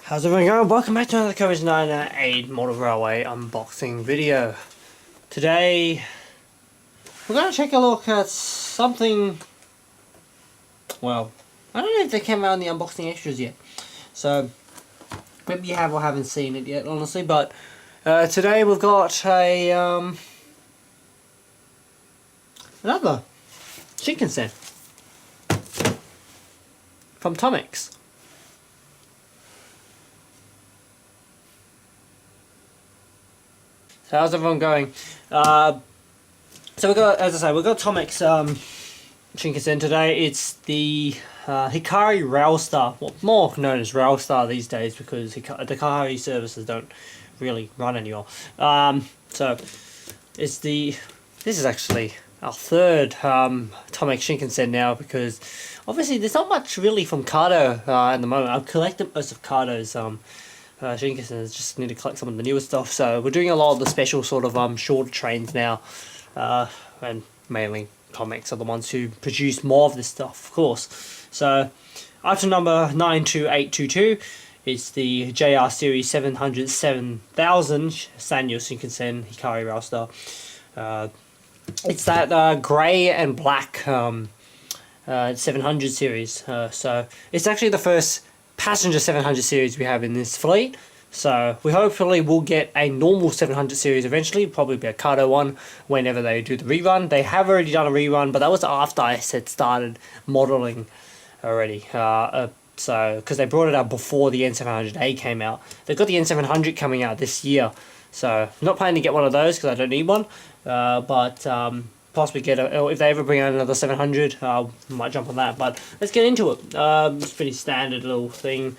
How's everyone going? Welcome back to another Coverage 908 Model Railway unboxing video. Today, we're going to take a look at something, well, I don't know if they came out in the unboxing extras yet. So, maybe you have or haven't seen it yet, honestly, but today we've got a, another Shinkansen from Tomix. So how's everyone going? So we got, as I say, we got Tomix Shinkansen today. It's the Hikari Railstar, well, more known as Railstar these days because the Hikari services don't really run anymore. So it's this is actually our third Tomix Shinkansen now because obviously there's not much really from Kado at the moment. I've collected most of Kado's Shinkansen. Just need to collect some of the newer stuff, so we're doing a lot of the special sort of shorter trains now, and mainly Tomix are the ones who produce more of this stuff, of course. So item number 92822 is the JR Series 707000 Sanyo Shinkansen Hikari Railstar. It's that grey and black 700 series, so it's actually the first passenger 700 series we have in this fleet, so we hopefully will get a normal 700 series eventually, probably be a Kado one whenever they do the rerun. They have already done a rerun, but that was after I had started modelling already, so because they brought it out before the N700A came out. They've got the N700 coming out this year, so I'm not planning to get one of those because I don't need one, but possibly get if they ever bring out another 700, I might jump on that. But let's get into it. It's pretty standard little thing.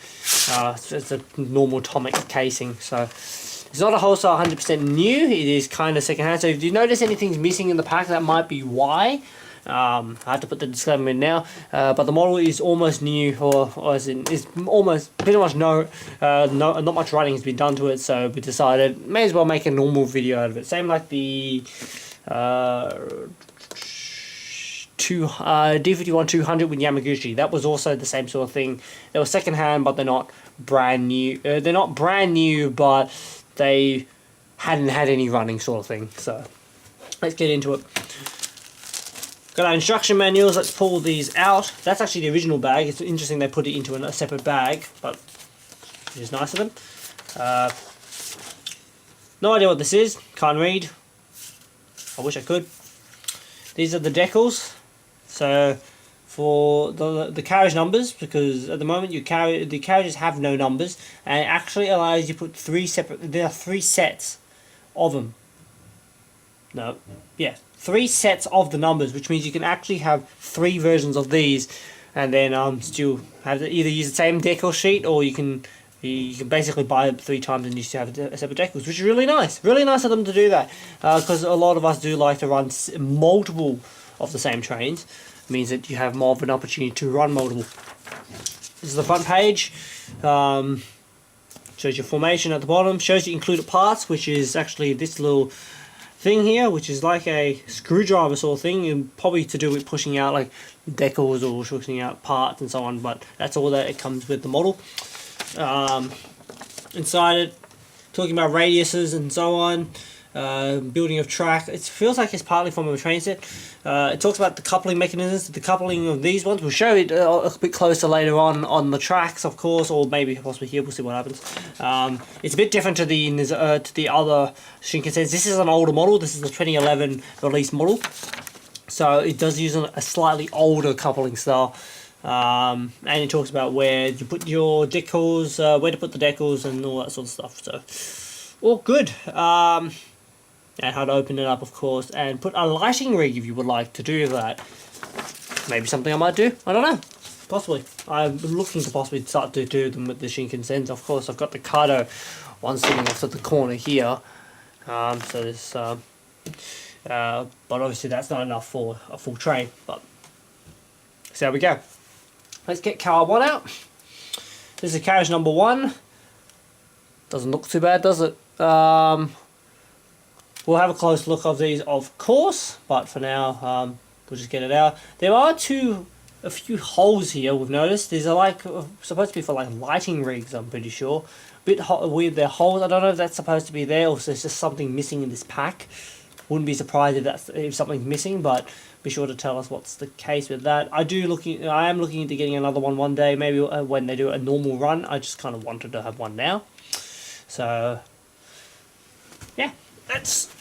It's a normal Tomix casing, so it's not a wholesale 100% new. It is kind of secondhand. So if you notice anything's missing in the pack, that might be why. I have to put the disclaimer in now, but the model is almost new, or as in is almost pretty much not much writing has been done to it. So we decided may as well make a normal video out of it. Same like the D51-200 with Yamaguchi. That was also the same sort of thing. They were second hand, but they're not brand new. They're not brand new, but they hadn't had any running sort of thing. So let's get into it. Got our instruction manuals. Let's pull these out. That's actually the original bag. It's interesting they put it into a separate bag, but it is nice of them. No idea what this is. Can't read. I wish I could. These are the decals. So for the carriage numbers, because at the moment the carriages have no numbers, and it actually allows you to put there are three sets of them. No, yeah, 3 sets of the numbers, which means you can actually have 3 versions of these, and then still have either use the same decal sheet, or you can basically buy it 3 times and you still have a separate decals, which is really nice. Really nice of them to do that, because a lot of us do like to run multiple of the same trains. It means that you have more of an opportunity to run multiple. This is the front page. Shows your formation at the bottom. Shows you included parts, which is actually this little thing here, which is like a screwdriver sort of thing, and probably to do with pushing out like decals or pushing out parts and so on, but that's all that it comes with the model. Inside it, talking about radiuses and so on, building of track. It feels like it's partly from a train set. It talks about the coupling mechanisms. The coupling of these ones, we'll show it a bit closer later on the tracks, of course, or maybe possibly here. We'll see what happens. It's a bit different to the other Shinkansens. This is an older model. This is the 2011 release model, so it does use a slightly older coupling style. And it talks about where you put your decals, where to put the decals and all that sort of stuff, so all good. And how to open it up, of course, and put a lighting rig if you would like to do that. Maybe something I might do, I don't know, possibly. I'm looking to possibly start to do them with the Shinkansens. Of course, I've got the Kado one sitting off to the corner here, so this, but obviously that's not enough for a full train, but so there we go. Let's get car 1 out. This is carriage number 1. Doesn't look too bad, does it? We'll have a close look of these, of course, but for now, we'll just get it out. There are 2 a few holes here we've noticed. These are like supposed to be for like lighting rigs, I'm pretty sure. Bit weird, they're holes. I don't know if that's supposed to be there or if there's just something missing in this pack. Wouldn't be surprised if something's missing, but be sure to tell us what's the case with that. I am looking into getting another one day, maybe when they do a normal run. I just kind of wanted to have one now. So yeah, let's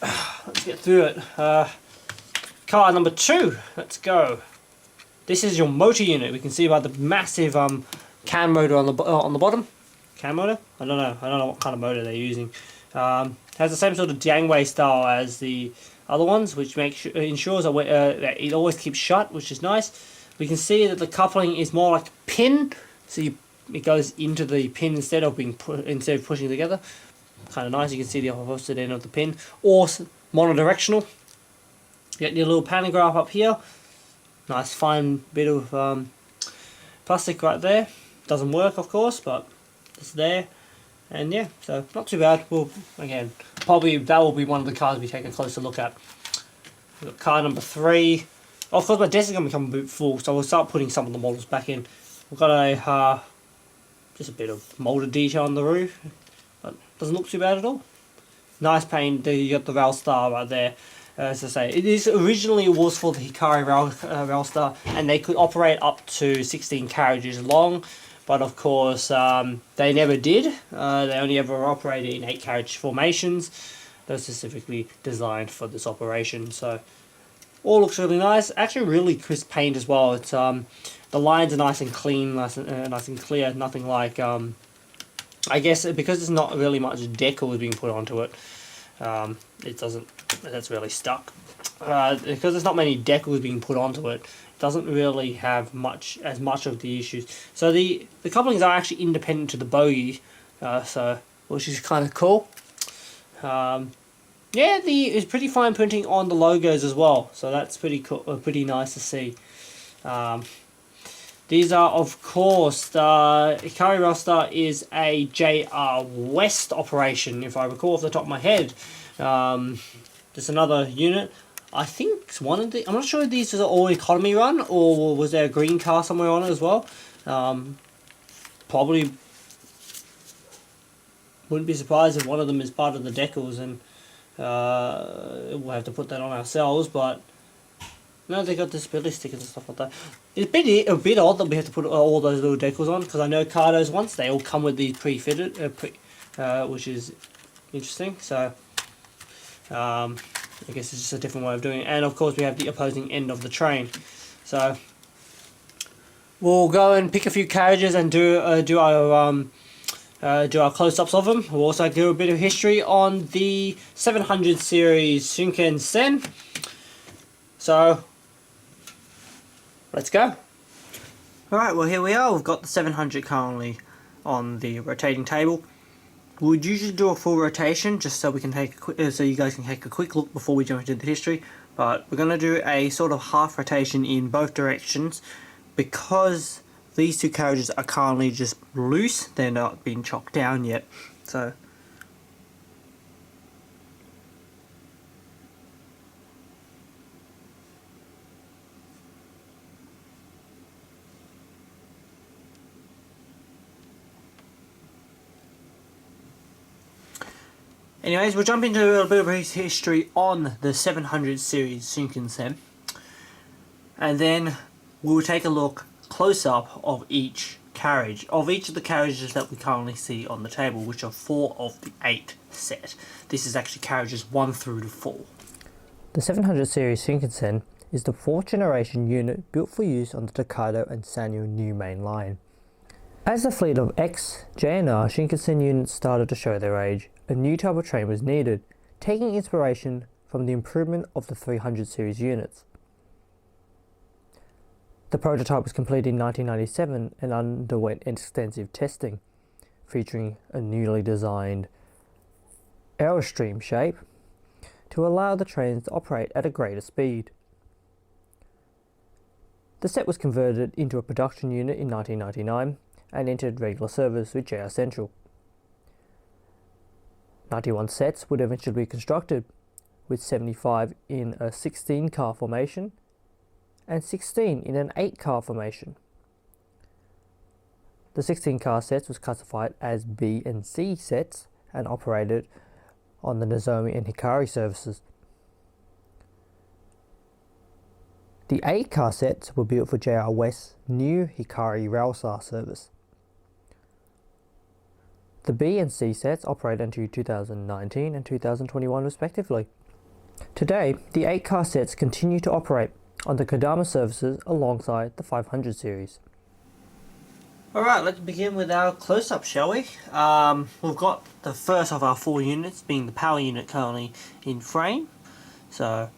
get through it. Car number 2. Let's go. This is your motor unit. We can see by the massive can motor on the bottom. Can motor? I don't know what kind of motor they're using. Has the same sort of gangway style as the other ones, which ensures that it always keeps shut, which is nice. We can see that the coupling is more like a pin, so it goes into the pin instead of pushing together. Kind of nice. You can see the opposite end of the pin, or monodirectional. You get your little pantograph up here. Nice fine bit of plastic right there. Doesn't work, of course, but it's there. And yeah, so not too bad. Well, again, probably that will be one of the cars we take a closer look at. We've got car number 3. Of course, my desk is going to become a bit full, so we'll start putting some of the models back in. We've got a just a bit of molded detail on the roof, but doesn't look too bad at all. Nice paint. You got the rail star right there. As I say, it originally was for the Hikari rail star, and they could operate up to 16 carriages long. But of course, they never did. They only ever operated in 8 carriage formations. They're specifically designed for this operation. So, all looks really nice. Actually, really crisp paint as well. It's the lines are nice and clean, nice and clear. Nothing like I guess because there's not really much decal being put onto it. It doesn't. That's really stuck. Because there's not many decals being put onto it. Doesn't really have much of the issues. So the couplings are actually independent to the bogie, so which is kind of cool. Yeah, it's pretty fine printing on the logos as well, so that's pretty cool, pretty nice to see. These are, of course, the Hikari Railstar is a JR West operation, if I recall off the top of my head. Just another unit. I think one of the... I'm not sure if these are all economy run, or was there a green car somewhere on it as well. Probably wouldn't be surprised if one of them is part of the decals, and we'll have to put that on ourselves, but... No, they got disability stickers and stuff like that. It's a bit odd that we have to put all those little decals on, because I know Kado's once, they all come with these pre-fitted, which is interesting, so... I guess it's just a different way of doing it. And of course we have the opposing end of the train. So we'll go and pick a few carriages and do our close-ups of them. We'll also do a bit of history on the 700 series Shinkansen. So let's go. Alright, well here we are. We've got the 700 currently on the rotating table. We'd usually do a full rotation just so we can take a quick, so you guys can take a quick look before we jump into the history. But we're going to do a sort of half rotation in both directions because these two carriages are currently just loose. They're not being chocked down yet. So anyways, we'll jump into a little bit of history on the 700 series Shinkansen, and then we'll take a look close up of each carriage, of each of the carriages that we currently see on the table, which are 4 of the 8 set. This is actually carriages 1 through to 4. The 700 series Shinkansen is the 4th generation unit built for use on the Tokaido and Sanyo new main line. As the fleet of ex-JNR Shinkansen units started to show their age, a new type of train was needed, taking inspiration from the improvement of the 300 series units. The prototype was completed in 1997 and underwent extensive testing, featuring a newly designed Aerostream shape to allow the trains to operate at a greater speed. The set was converted into a production unit in 1999 and entered regular service with JR Central. 91 sets would eventually be constructed, with 75 in a 16 car formation and 16 in an 8-car formation. The 16-car sets was classified as B and C sets and operated on the Nozomi and Hikari services. The 8-car sets were built for JR West's new Hikari Railstar service. The B and C sets operated until 2019 and 2021 respectively. Today, the 8-car sets continue to operate on the Kodama services alongside the 500 series. Alright, let's begin with our close-up, shall we? We've got the first of our 4 units, being the power unit currently in frame. So,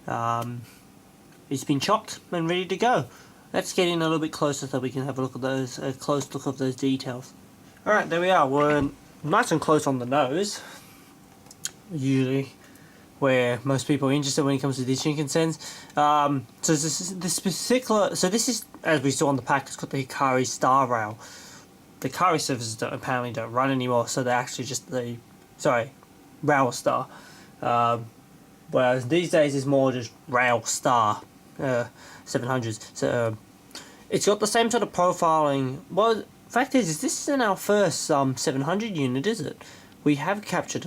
it's been chopped and ready to go. Let's get in a little bit closer so we can have a look at those, a close look of those details. Alright, there we are. We're nice and close on the nose. Usually where most people are interested when it comes to these Shinkansens. So this is, as we saw on the pack, it's got the Hikari Star Rail. The Hikari services apparently don't run anymore, so they're actually just the, Rail Star. Whereas these days it's more just Rail Star 700s. So it's got the same sort of profiling. Well, fact is this isn't our first 700 unit, is it? We have captured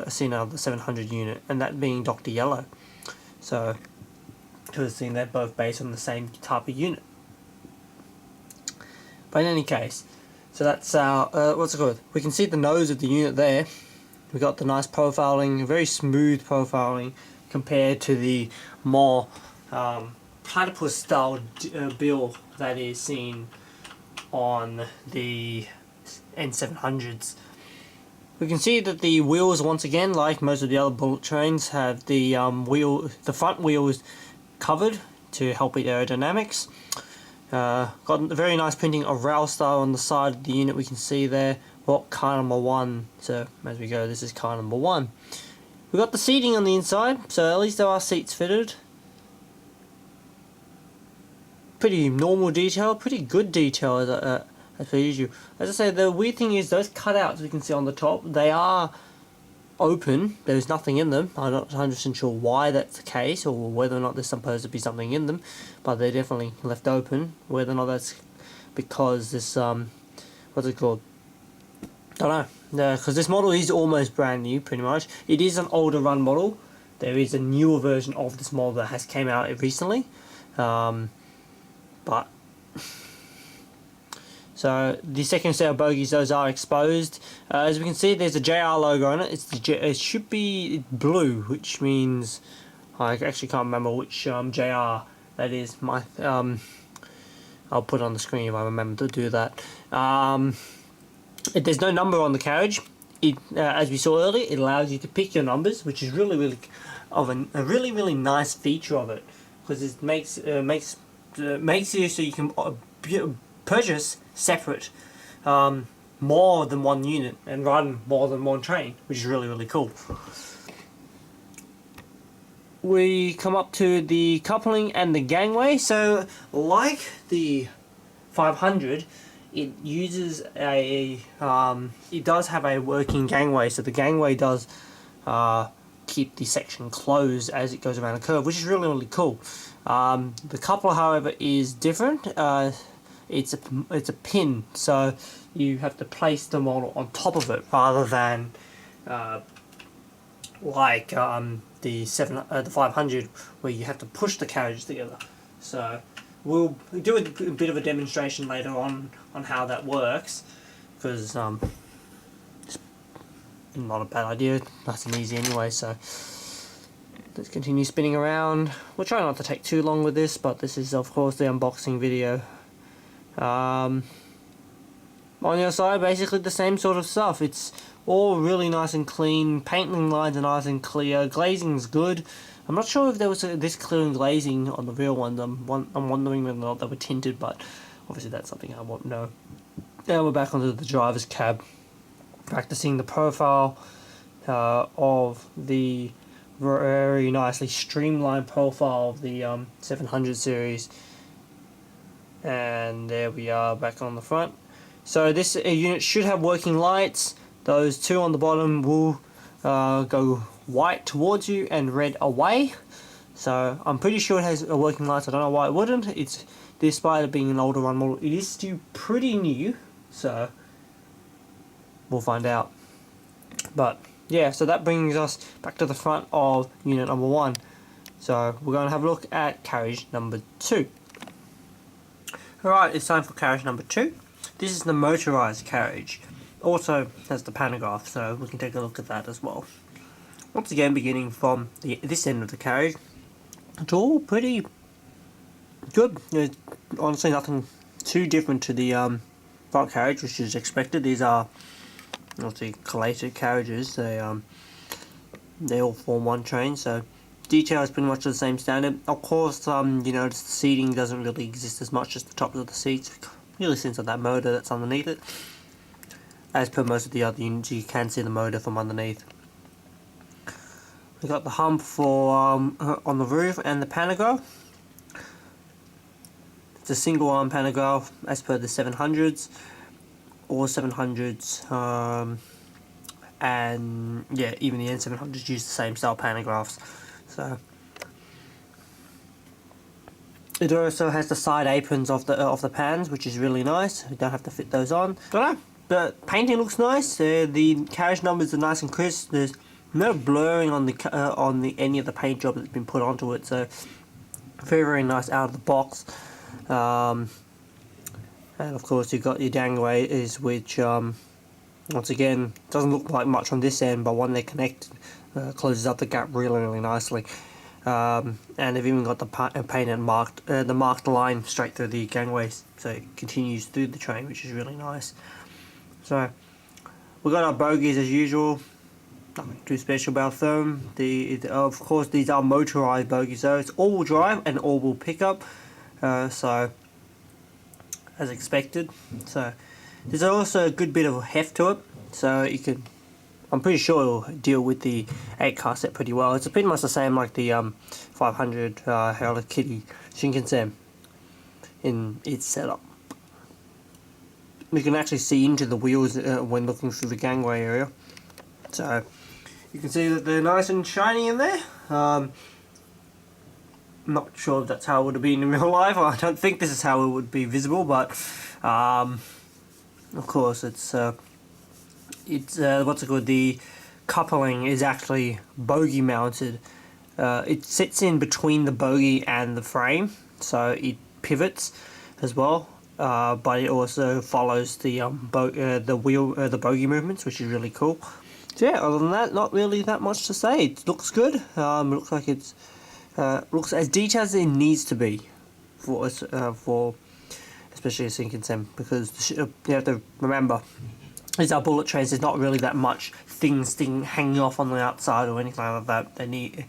seen another 700 unit, and that being Dr. Yellow. So, to have seen that both based on the same type of unit. But in any case, so that's our, what's it called? We can see the nose of the unit there. We got the nice profiling, very smooth profiling, compared to the more platypus style bill that is seen on the N700s. We can see that the wheels, once again, like most of the other bullet trains, have the the front wheel is covered to help with aerodynamics. Got a very nice printing of Railstar on the side of the unit. We can see there what car number 1. So as we go, this is car number 1. We've got the seating on the inside, so at least there are seats fitted. Pretty normal detail, pretty good detail as per usual. As I say, the weird thing is those cutouts we can see on the top, they are open. There's nothing in them. I'm not 100% sure why that's the case, or whether or not there's supposed to be something in them, but they're definitely left open. Whether or not that's because this what's it called? Don't know. Because this model is almost brand new, pretty much. It is an older run model. There is a newer version of this model that has came out recently, but. So the second set of bogies, those are exposed. As we can see, there's a JR logo on it. It should be blue, which means I actually can't remember which JR that is. I'll put it on the screen if I remember to do that. There's no number on the carriage. As we saw earlier, it allows you to pick your numbers, which is really a really nice feature of it, because it makes it so you can purchase separate more than one unit and run more than one train, which is really cool. We come up to the coupling and the gangway. So like the 500, it uses a it does have a working gangway, so the gangway does keep the section closed as it goes around the curve, which is really cool. The coupler, however, is different. It's a pin, so you have to place the model on top of it rather than like the 500, where you have to push the carriage together. So we'll do a bit of a demonstration later on how that works, because it's not a bad idea, nice and easy anyway. So let's continue spinning around. We'll try not to take too long with this, but this is of course the unboxing video. On the other side, basically the same sort of stuff. It's all really nice and clean. Painting lines are nice and clear. Glazing's good. I'm not sure if there was this clear and glazing on the real ones. I'm wondering whether or not they were tinted, but obviously that's something I won't know. Now we're back onto the driver's cab, practicing the profile of the very nicely streamlined profile of the 700 series. And there we are back on the front. So this unit should have working lights. Those two on the bottom will go white towards you and red away. So I'm pretty sure it has a working lights. I don't know why it wouldn't. It's, despite it being an older run model, it is still pretty new. So we'll find out. But yeah, so that brings us back to the front of unit number 1. So we're going to have a look at carriage number 2. Alright, it's time for carriage number 2. This is the motorized carriage. Also has the pantograph, so we can take a look at that as well. Once again, beginning from this end of the carriage, it's all pretty good. There's honestly nothing too different to the front carriage, which is expected. These are obviously collated carriages. They all form one train, so detail is pretty much the same standard. Of course, you know, the seating doesn't really exist as much as the tops of the seats, really since of that motor that's underneath it. As per most of the other units, you can see the motor from underneath. We got the hump for on the roof and the pantograph. It's a single arm pantograph as per the 700s or 700s, and yeah, even the N700s use the same style pantographs. So it also has the side aprons of the pans, which is really nice. You don't have to fit those on. But the painting looks nice. The carriage numbers are nice and crisp. There's no blurring on the any of the paint job that's been put onto it. So very nice out of the box. And of course you've got your gangways, which once again doesn't look like much on this end, but when they connect, closes up the gap really nicely. And they've even got the painted the marked line straight through the gangways, so it continues through the train, which is really nice. So we've got our bogies as usual. Nothing too special about them. Of course, these are motorized bogies, so it's all-wheel drive and all-wheel pickup. So as expected. So there's also a good bit of heft to it. So you can, I'm pretty sure it'll deal with the 8-car set pretty well. It's pretty much the same like the 500 Hikari Shinkansen in its setup. You can actually see into the wheels when looking through the gangway area. So you can see that they're nice and shiny in there. Not sure if that's how it would have been in real life. I don't think this is how it would be visible, but of course it's what's it called? The coupling is actually bogie mounted. It sits in between the bogie and the frame, so it pivots as well. But it also follows the bogie movements, which is really cool. So yeah, other than that, not really that much to say. It looks good. It looks like it's looks as detailed as it needs to be for especially a Shinkansen, because you have to remember these are bullet trains. There's not really that much things hanging off on the outside or anything like that. They need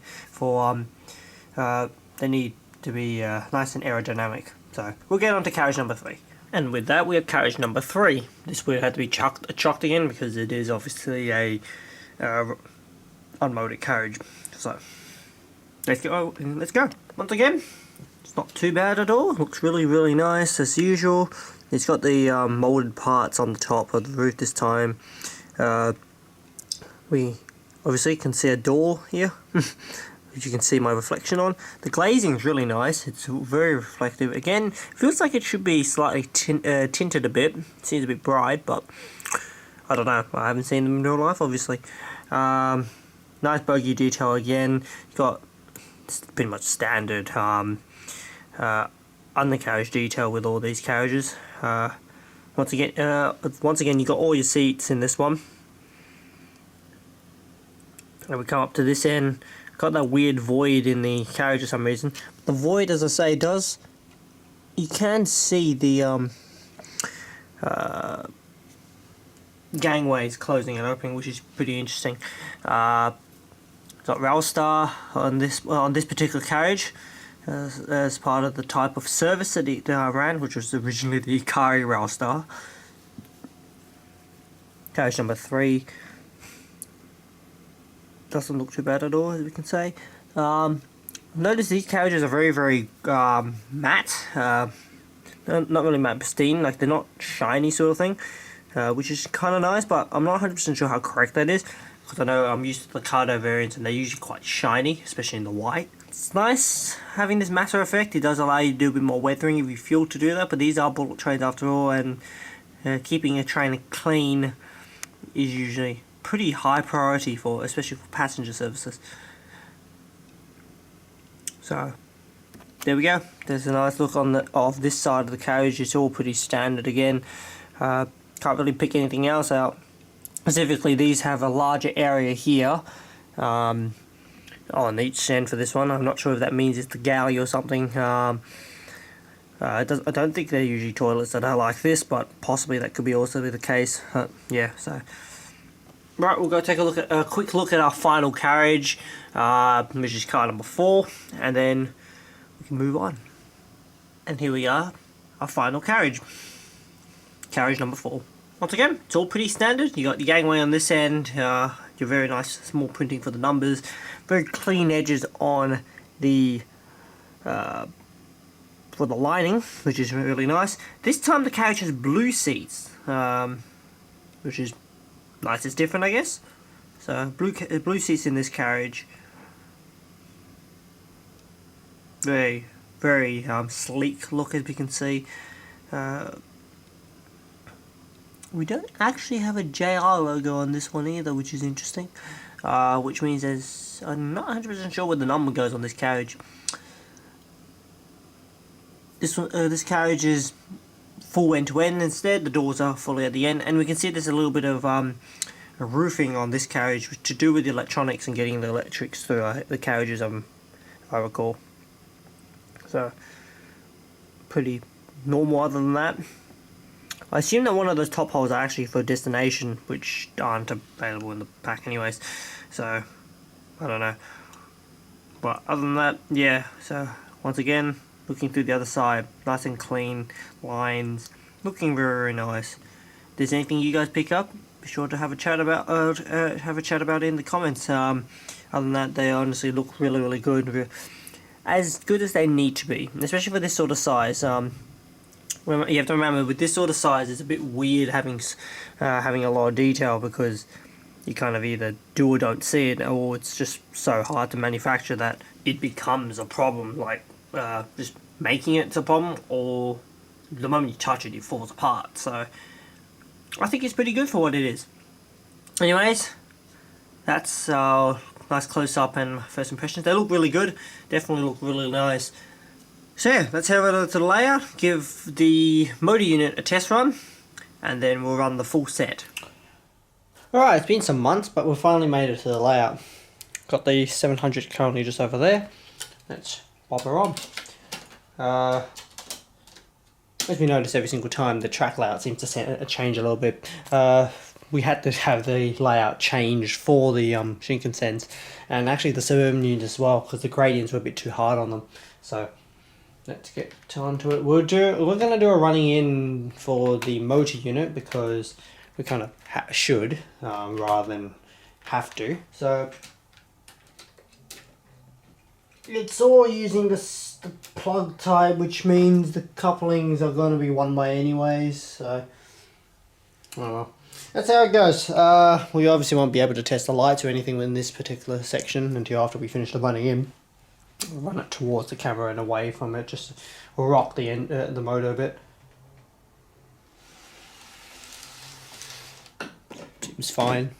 they need to be nice and aerodynamic. So we'll get on to carriage number 3. And with that, we have carriage number 3. This would have to be chucked again because it is obviously a unmotored carriage. So let's go. Once again, it's not too bad at all. Looks really nice as usual. It's got the molded parts on the top of the roof this time. We obviously can see a door here, which you can see my reflection on. The glazing is really nice. It's very reflective. Again, feels like it should be slightly tinted a bit. It seems a bit bright, but I don't know. I haven't seen them in real life, obviously. Nice bogie detail again. You've got pretty much standard undercarriage detail with all these carriages. Once again, you got all your seats in this one. And we come up to this end. Got that weird void in the carriage for some reason. The void, as I say, you can see the gangways closing and opening, which is pretty interesting. Got Railstar on this particular carriage as part of the type of service that it ran, which was originally the Hikari Railstar. Carriage number 3 doesn't look too bad at all, as we can say. Notice these carriages are very matte, not really matte pristine, like they're not shiny sort of thing, which is kind of nice, but I'm not 100% sure how correct that is, because I know I'm used to the Tokaido variants and they're usually quite shiny, especially in the white. it's nice having this matter effect. It does allow you to do a bit more weathering if you feel to do that, but these are bullet trains after all, and keeping a train clean is usually pretty high priority for, especially for passenger services. So there we go. There's a nice look on of this side of the carriage. It's all pretty standard again. Can't really pick anything else out. Specifically, these have a larger area here. On each end for this one. I'm not sure if that means it's the galley or something. I don't think they're usually toilets that are like this, but possibly that could be also be the case. Yeah, so right, we'll go take a quick look at our final carriage, which is car number 4, and then we can move on. And here we are, our final carriage. Carriage number 4. Once again, it's all pretty standard. You got the gangway on this end, your very nice small printing for the numbers, very clean edges on the for the lining, which is really nice. This time the carriage has blue seats, which is nice. It's different, I guess. So blue seats in this carriage. Very sleek look, as we can see. We don't actually have a JR logo on this one either, which is interesting. Which means I'm not 100% sure where the number goes on this carriage. This carriage is full end to end instead. The doors are fully at the end, and we can see there's a little bit of roofing on this carriage, which to do with the electronics and getting the electrics through the carriages, if I recall. So pretty normal. Other than that, I assume that one of those top holes are actually for destination, which aren't available in the pack anyways, so I don't know. But other than that, yeah, so once again, looking through the other side, nice and clean lines, looking very nice. If there's anything you guys pick up, be sure to have a chat about it in the comments. Other than that, they honestly look really good, as good as they need to be, especially for this sort of size. You have to remember, with this sort of size, it's a bit weird having a lot of detail, because you kind of either do or don't see it, or it's just so hard to manufacture that it becomes a problem, like just making it's a problem, or the moment you touch it, it falls apart. So I think it's pretty good for what it is. Anyways, that's our nice close-up and first impressions. They look really good, definitely look really nice. So yeah, let's head over to the layout, give the motor unit a test run, and then we'll run the full set. Alright, it's been some months, but we finally made it to the layout. Got the 700 currently just over there. Let's pop her on. As we notice every single time, the track layout seems to change a little bit. We had to have the layout changed for the Shinkansens, and actually the Suburban unit as well, because the gradients were a bit too hard on them. So let's get onto it. We're going to do a running in for the motor unit, because we kind of should rather than have to. So it's all using the plug type, which means the couplings are going to be one way anyways. So oh well, that's how it goes. We obviously won't be able to test the lights or anything in this particular section until after we finish the running in. We'll run it towards the camera and away from it, just to rock the motor a bit. Seems fine.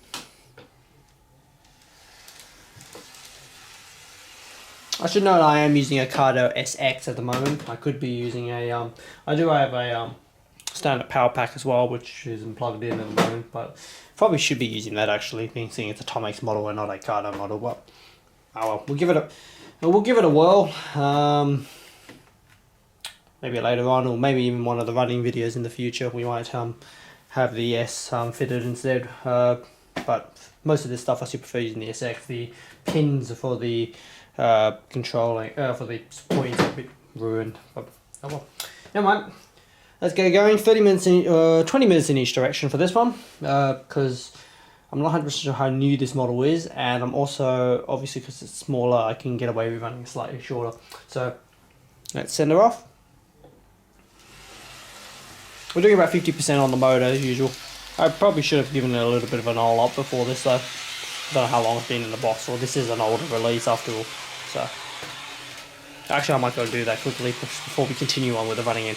I should note I am using a Tokaido SX at the moment. I could be using a I do have a standard power pack as well, which isn't plugged in at the moment, but probably should be using that actually, seeing it's a Tomix model and not a Tokaido model. But oh well, we'll give it a whirl. Maybe later on, or maybe even one of the running videos in the future, we might have the S fitted instead. But most of this stuff I still prefer using the SX. The pins for the controlling for the points are a bit ruined. But oh well, never mind. Let's get going. 20 minutes in each direction for this one, because I'm not 100% sure how new this model is, and I'm also, obviously because it's smaller, I can get away with running slightly shorter. So let's send her off. We're doing about 50% on the motor as usual. I probably should have given it a little bit of an oil up before this though. I don't know how long it's been in the box, or this is an older release after all. So Actually, I might go do that quickly before we continue on with the running in.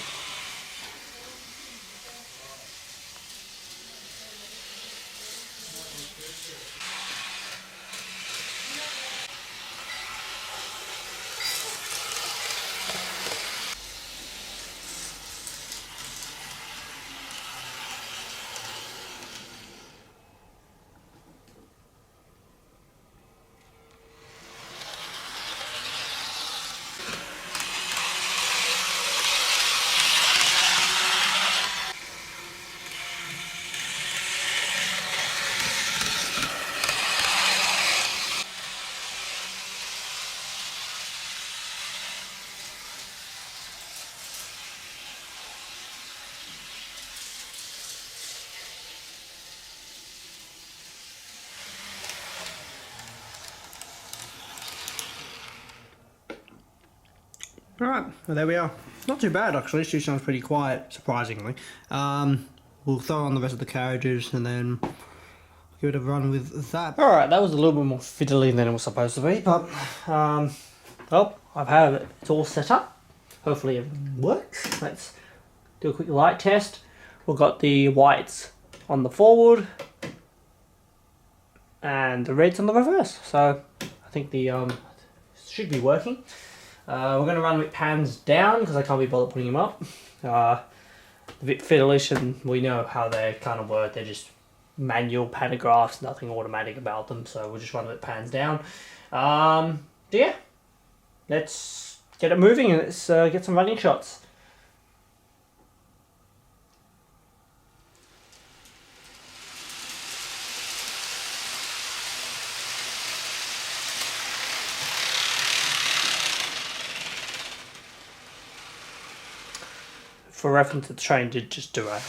Alright, well there we are. Not too bad actually, she sounds pretty quiet, surprisingly. We'll throw on the rest of the carriages and then give it a run with that. Alright, that was a little bit more fiddly than it was supposed to be, but well, I've had it, it's all set up. Hopefully everything works. Let's do a quick light test. We've got the whites on the forward and the reds on the reverse, so I think the should be working. We're going to run with pans down because I can't be bothered putting them up. A bit fiddlish, and we know how they kind of work. They're just manual pantographs, nothing automatic about them, so we'll just run with pans down. Yeah, let's get it moving and let's get some running shots. For reference, the train did just derail.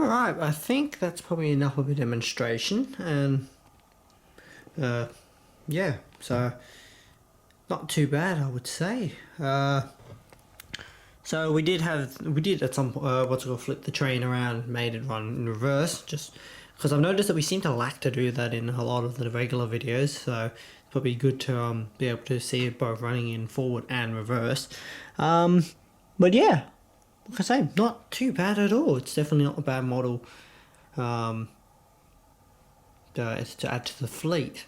Alright, I think that's probably enough of a demonstration, and yeah, so not too bad, I would say. So we did at some flip the train around, made it run in reverse, just because I've noticed that we seem to lack to do that in a lot of the regular videos, so it's probably good to be able to see it both running in forward and reverse. But yeah, like I say, not too bad at all. It's definitely not a bad model to add to the fleet.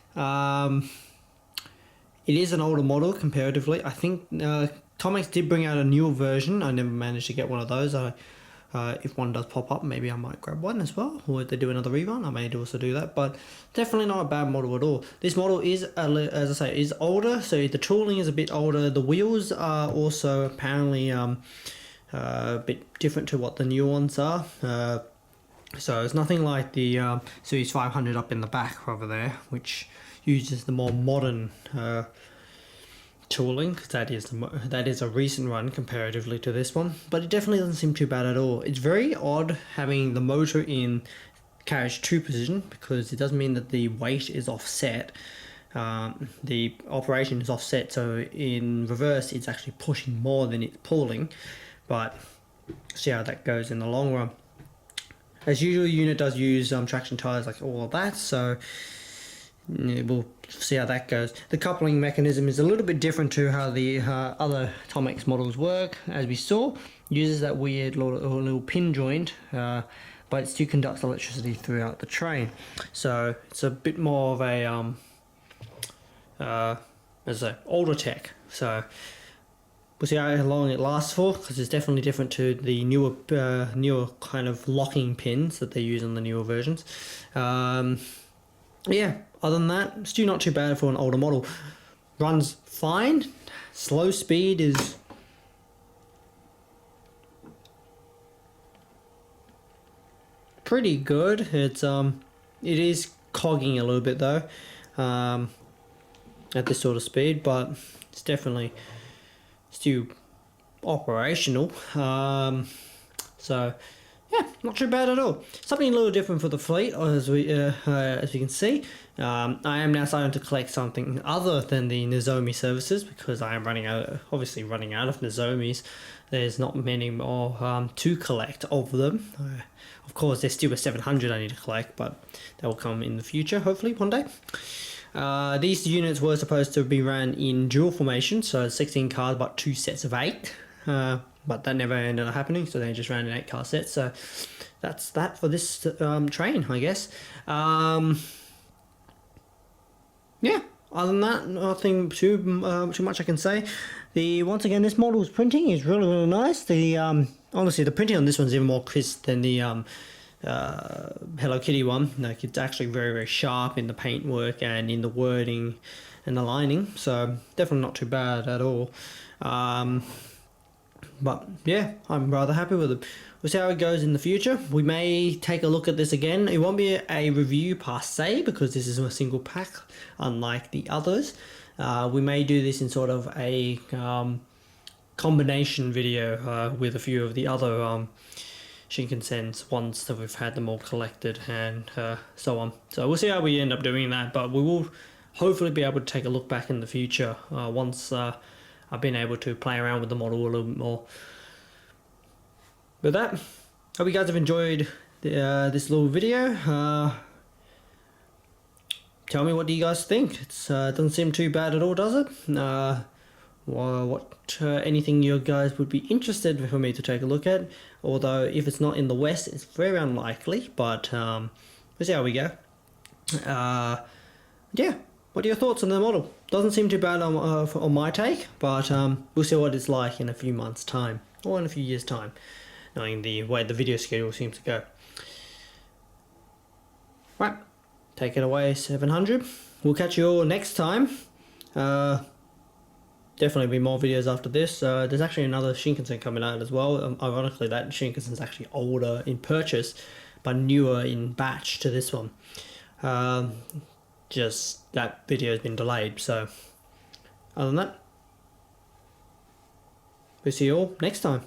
It is an older model comparatively. I think Tomix did bring out a newer version. I never managed to get one of those. If one does pop up, maybe I might grab one as well. Or if they do another rerun, I may also do that. But definitely not a bad model at all. This model is, as I say, is older. So the tooling is a bit older. The wheels are also apparently a bit different to what the new ones are. So it's nothing like the Series 500 up in the back over there, which uses the more modern tooling. That is a recent run comparatively to this one, but it definitely doesn't seem too bad at all. It's very odd having the motor in carriage 2 position, because it does mean that the weight is offset. The operation is offset, so in reverse it's actually pushing more than it's pulling, but see how that goes in the long run. As usual, the unit does use traction tires like all of that, so we'll see how that goes. The coupling mechanism is a little bit different to how the other Tomix models work. As we saw, uses that weird little pin joint, but it still conducts electricity throughout the train. So it's a bit more of a as I say, older tech. So we'll see how long it lasts for, because it's definitely different to the newer kind of locking pins that they use on the newer versions. Yeah, other than that, still not too bad for an older model. Runs fine. Slow speed is pretty good. It is cogging a little bit though at this sort of speed, but it's definitely still operational. So yeah, not too bad at all. Something a little different for the fleet, as you can see. I am now starting to collect something other than the Nozomi services, because I am obviously running out of Nozomis. There's not many more to collect of them. Of course, there's still a 700 I need to collect, but that will come in the future, hopefully one day. These units were supposed to be ran in dual formation, so 16 cars but 2 sets of 8. But that never ended up happening, so they just ran an 8-car set. So that's that for this train, I guess. Yeah, other than that, nothing too much I can say. Once again, this model's printing is really nice. Honestly, the printing on this one's even more crisp than the Hello Kitty one. Like, it's actually very, very sharp in the paintwork and in the wording and the lining. So definitely not too bad at all. But yeah, I'm rather happy with it. We'll see how it goes in the future. We may take a look at this again. It won't be a review per se, because this is a single pack, unlike the others. We may do this in sort of a combination video with a few of the other Shinkansens once that we've had them all collected and so on. So we'll see how we end up doing that, but we will hopefully be able to take a look back in the future once I've been able to play around with the model a little bit more. With that, hope you guys have enjoyed this little video. Tell me, what do you guys think? It doesn't seem too bad at all, does it? Anything you guys would be interested for me to take a look at? Although if it's not in the West, it's very unlikely, but we'll see how we go. Yeah, what are your thoughts on the model? Doesn't seem too bad on my take, but we'll see what it's like in a few months' time, or in a few years' time, knowing the way the video schedule seems to go. Right, take it away, 700. We'll catch you all next time. Definitely be more videos after this. There's actually another Shinkansen coming out as well. Ironically, that Shinkansen's actually older in purchase, but newer in batch to this one. Just that video has been delayed, so other than that, we'll see you all next time.